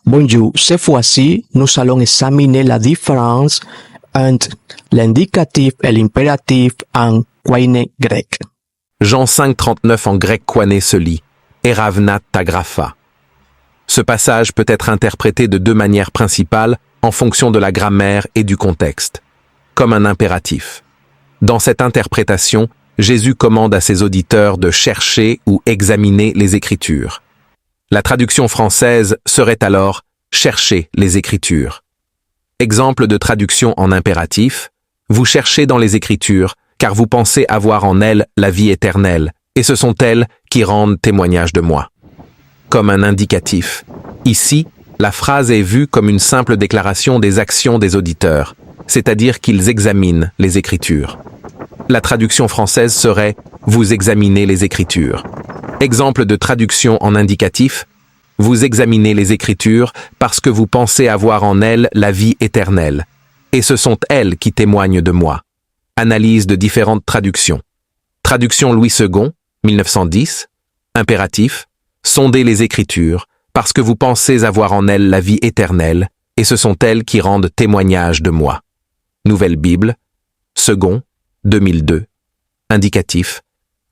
Bonjour, cette fois-ci, nous allons examiner la différence entre l'indicatif et l'impératif en koiné grec. Jean 5,39 en grec koiné se lit « Eravnat tagrapha ». Ce passage peut être interprété de deux manières principales en fonction de la grammaire et du contexte, comme un impératif. Dans cette interprétation, Jésus commande à ses auditeurs de chercher ou examiner les Écritures. La traduction française serait alors « chercher les Écritures ». Exemple de traduction en impératif, vous cherchez dans les Écritures, car vous pensez avoir en elles la vie éternelle, et ce sont elles qui rendent témoignage de moi. Comme un indicatif. Ici, la phrase est vue comme une simple déclaration des actions des auditeurs, c'est-à-dire qu'ils examinent les Écritures. La traduction française serait « vous examinez les Écritures ». Exemple de traduction en indicatif, vous examinez les Écritures parce que vous pensez avoir en elles la vie éternelle, et ce sont elles qui témoignent de moi. Analyse de différentes traductions. Traduction Louis II, 1910, impératif, sondez les Écritures parce que vous pensez avoir en elles la vie éternelle, et ce sont elles qui rendent témoignage de moi. Nouvelle Bible, second, 2002, indicatif,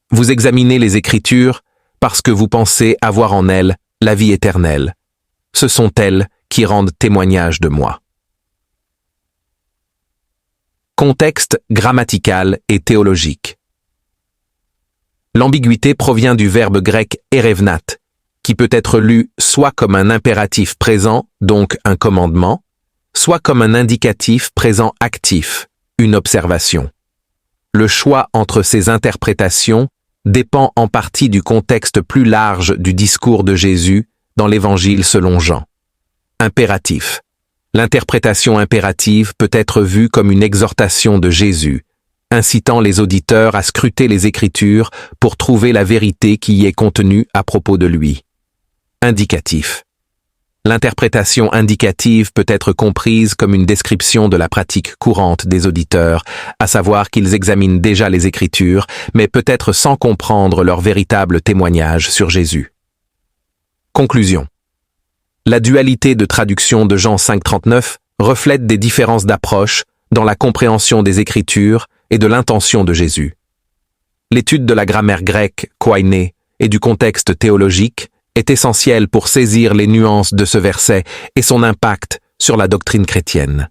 vous examinez les Écritures parce que vous pensez avoir en elles la vie éternelle. Ce sont elles qui rendent témoignage de moi. Contexte grammatical et théologique. L'ambiguïté provient du verbe grec erevnat, qui peut être lu soit comme un impératif présent, donc un commandement, soit comme un indicatif présent actif, une observation. Le choix entre ces interprétations dépend en partie du contexte plus large du discours de Jésus dans l'Évangile selon Jean. Impératif. L'interprétation impérative peut être vue comme une exhortation de Jésus, incitant les auditeurs à scruter les Écritures pour trouver la vérité qui y est contenue à propos de lui. Indicatif. L'interprétation indicative peut être comprise comme une description de la pratique courante des auditeurs, à savoir qu'ils examinent déjà les Écritures, mais peut-être sans comprendre leur véritable témoignage sur Jésus. Conclusion. La dualité de traduction de Jean 5,39 reflète des différences d'approche dans la compréhension des Écritures et de l'intention de Jésus. L'étude de la grammaire grecque, koiné, et du contexte théologique est essentielle pour saisir les nuances de ce verset et son impact sur la doctrine chrétienne.